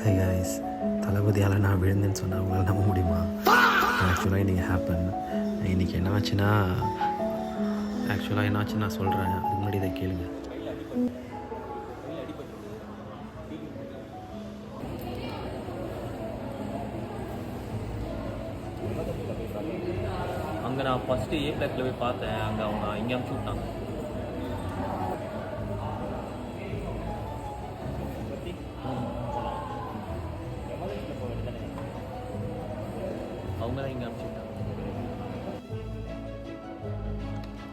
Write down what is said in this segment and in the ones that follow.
Hey guys, தளபதியால் நான் விழுந்தேன்னு சொன்னால் அவங்களால நம்ப முடியுமா? ஆக்சுவலாக இன்றைக்கி ஹேப்பன். இன்றைக்கி என்ன ஆச்சுன்னா நான் சொல்கிறேன். அதுக்கு முன்னாடி இதை கேளுங்க. அங்கே நான் ஃபஸ்ட்டு ஏ பிளாக்ல போய் பார்த்தேன். அங்கே அவங்க இங்கே அமுச்சு விட்டாங்க. அவங்க தான் இங்கே அமுச்சு விட்டாங்க.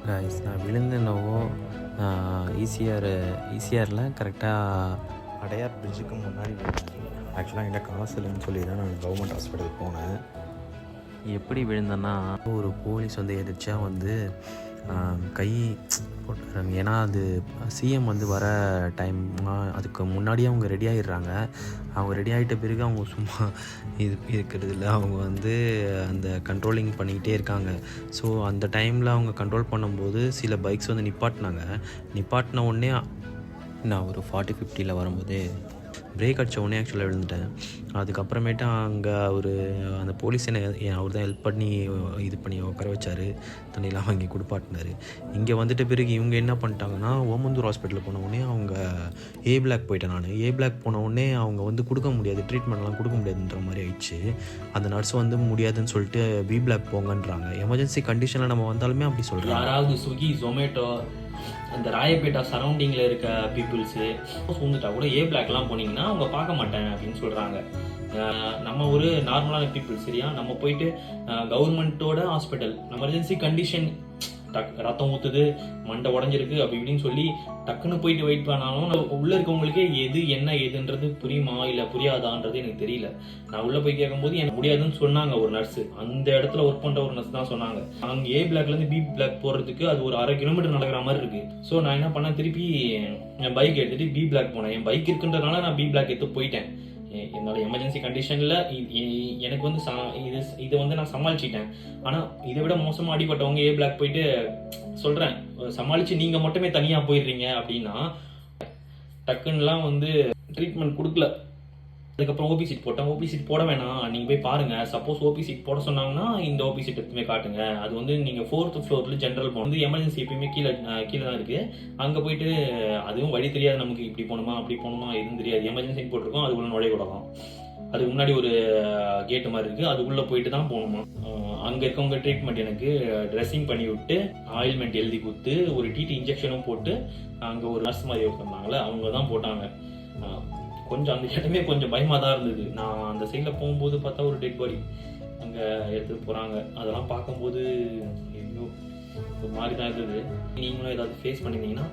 கைஸ், நான் விழுந்தேன்னவோ ஈசிஆரில் கரெக்டாக அடையார் பிரிட்ஜுக்கு முன்னாடி ஆக்சுவலாக என்கிட்ட காசு இல்லைன்னு சொல்லி தான் நான் கவர்மெண்ட் ஹாஸ்பிட்டலுக்கு போனேன். எப்படி விழுந்தேன்னா, ஒரு போலீஸ் வந்து எதிர்ச்சியாக வந்து கை போட்டுறாங்க. ஏன்னா அது சிஎம் வந்து வர டைம், அதுக்கு முன்னாடியே அவங்க ரெடி ஆகிடுறாங்க. அவங்க ரெடி ஆகிட்ட பிறகு அவங்க சும்மா இருக்கிறது இல்லை, அவங்க வந்து அந்த கண்ட்ரோலிங் பண்ணிக்கிட்டே இருக்காங்க. ஸோ அந்த டைமில் அவங்க கண்ட்ரோல் பண்ணும்போது சில பைக்ஸ் வந்து நிப்பாட்டின உடனே நான் ஒரு 40-50 வரும்போதே பிரேக் அடித்த உடனே ஆக்சுவலாக விழுந்துட்டேன். அதுக்கப்புறமேட்டு அங்கே அந்த போலீஸ் அவர் தான் ஹெல்ப் பண்ணி இது பண்ணி உட்கார வச்சார், தண்ணியெலாம் வாங்கி கொடுப்பாட்டினார். இங்கே வந்துட்ட பிறகு இவங்க என்ன பண்ணிட்டாங்கன்னா, ஓமந்தூர் ஹாஸ்பிட்டலில் போன உடனே அவங்க ஏ பிளாக் போயிட்டேன். நான் ஏ பிளாக் போன உடனே அவங்க வந்து கொடுக்க முடியாது, ட்ரீட்மெண்ட்லாம் கொடுக்க முடியாதுன்ற மாதிரி ஆயிடுச்சு. அந்த நர்ஸ் வந்து முடியாதுன்னு சொல்லிட்டு பி பிளாக் போங்கன்றாங்க. எமர்ஜென்சி கண்டிஷனில் நம்ம வந்தாலுமே அப்படி சொல்கிறாங்க. யாராவது ஸ்விக்கி, ஜொமேட்டோ, அந்த ராயப்பேட்டா சரௌண்டிங்கில் இருக்க பீப்புள்ஸு சூழ்ந்துட்டா கூட ஏ பிளாக்லாம் போனீங்கன்னா அவங்க பார்க்க மாட்டேன் அப்படின்னு சொல்கிறாங்க. நம்ம ஒரு நார்மலான பீப்புள், சரியா? நம்ம போயிட்டு கவர்மெண்ட்டோட ஹாஸ்பிட்டல் எமர்ஜென்சி கண்டிஷன், ரத்தம் ஊற்றுது, மண்டை உடஞ்சிருக்கு அப்படி இப்படின்னு சொல்லி டக்குன்னு போயிட்டு வெயிட் பண்ணாலும் உள்ளே இருக்கவங்களுக்கே எது என்ன ஏதுன்றது புரியுமா இல்லை புரியாதான்றது எனக்கு தெரியல. நான் உள்ளே போய் கேட்கும்போது எனக்கு முடியாதுன்னு சொன்னாங்க. ஒரு நர்ஸு, அந்த இடத்துல ஒர்க் பண்ணுற ஒரு நர்ஸ் தான் சொன்னாங்க. அங்கே ஏ பிளாக்லேருந்து பி பிளாக் போகிறதுக்கு அது ஒரு 1/2 கிலோமீட்டர் நடக்கிற மாதிரி இருக்குது. ஸோ நான் என்ன பண்ணேன், திருப்பி என் பைக் எடுத்துகிட்டு பி பிளாக் போனேன். என் பைக் இருக்குன்றதுனால நான் பி பிளாக் எடுத்து போயிட்டேன். என்னோட எமர்ஜென்சி கண்டிஷனில் எனக்கு வந்து இதை வந்து நான் சமாளிச்சிட்டேன். ஆனால் இதை விட மோசமாக அடிப்பட்டவங்க ஏ பிளாக் போயிட்டு சொல்கிறேன் சமாளித்து நீங்கள் மட்டுமே தனியாக போயிடுறீங்க அப்படின்னா டக்குன்னெலாம் வந்து ட்ரீட்மெண்ட் கொடுக்கல. அதுக்கப்புறம் ஓபி சீட் போட்டேன். ஓபி சீட் போட வேணாம், நீங்கள் போய் பாருங்கள். சப்போஸ் ஓபி சீட் போட சொன்னாங்கன்னா இந்த ஓபி சீட் எடுத்துமே காட்டுங்க. அது வந்து நீங்கள் 4th ஃப்ளோரில் ஜென்ரல் போகணும். வந்து எமர்ஜென்சி எப்பயுமே கீழே தான் இருக்குது. அங்கே போயிட்டு அதுவும் வழி தெரியாது நமக்கு, இப்படி போகணுமா அப்படி போகணுமா எதுவும் தெரியாது. எமர்ஜென்சி போட்டிருக்கோம், அதுக்குள்ளே நுழைய விடலாம். அதுக்கு முன்னாடி ஒரு கேட்டு மாதிரி இருக்குது, அதுக்குள்ளே போயிட்டு தான் போகணுமா. அங்கே இருக்கவங்க ட்ரீட்மெண்ட் எனக்கு ட்ரெஸ்ஸிங் பண்ணி விட்டு ஆயில்மெண்ட் எழுதி கொடுத்து ஒரு டிடி இன்ஜெக்ஷனும் போட்டு அங்கே ஒரு நர்ஸ் மாதிரி உட்காந்தாங்களே அவங்க தான் போட்டாங்க. கொஞ்சம் அந்த இடமே கொஞ்சம் பயமாக தான் இருந்தது. நான் அந்த சைடில் போகும்போது பார்த்தா ஒரு டெட் பாடி அங்கே எடுத்துகிட்டு போகிறாங்க. அதெல்லாம் பார்க்கும்போது ஐயோ ஒரு மாதிரி தான் இருந்தது. நீங்களும் ஏதாவது ஃபேஸ் பண்ணியிருந்தீங்கன்னா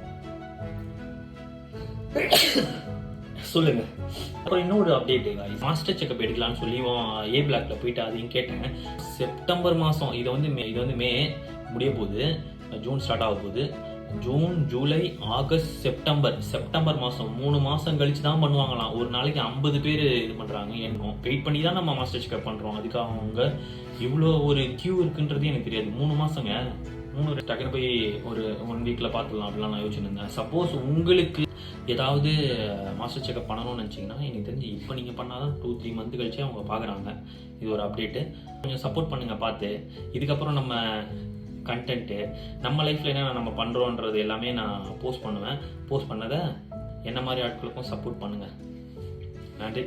சொல்லுங்க. அப்புறம் இன்னொரு அப்டேட், மாஸ்டர் செக்அப் எடுக்கலான்னு சொல்லி ஏ பிளாக்ல போயிட்டு அதையும் கேட்டேன். செப்டம்பர் மாதம், இது வந்து மே முடிய போகுது, ஜூன் ஸ்டார்ட் ஆக போகுது. ஜூன், ஜூலை, ஆகஸ்ட், செப்டம்பர் மாதம் 3 மாதம் கழிச்சு தான் பண்ணுவாங்களாம். ஒரு நாளைக்கு 50 பேர் இது பண்ணுறாங்க. என்னும் வெயிட் பண்ணி தான் நம்ம மாஸ்டர் செக்அப் பண்ணுறோம். அதுக்காக அவங்க இவ்வளோ ஒரு கியூ இருக்குன்றது எனக்கு தெரியாது. 3 மாதங்க, 3 டக்குனு போய் ஒரு 1 வீக்கில் பார்த்துடலாம் அப்படிலாம் நான் யோசிச்சுருந்தேன். சப்போஸ் உங்களுக்கு ஏதாவது மாஸ்டர் செக்அப் பண்ணணும்னு நினச்சிங்கன்னா எனக்கு தெரிஞ்சு இப்போ நீங்கள் பண்ணால் தான் 2-3 மந்த் கழிச்சு அவங்க பார்க்குறாங்க. இது ஒரு அப்டேட்டு. கொஞ்சம் சப்போர்ட் பண்ணுங்கள் பார்த்து. இதுக்கப்புறம் நம்ம கண்டென்ட்டு நம்ம லைஃப்பில் என்ன நம்ம பண்ணுறோன்றது எல்லாமே நான் போஸ்ட் பண்ணதை என்ன மாதிரி ஆட்களுக்கும் சப்போர்ட் பண்ணுங்கள். நன்றி.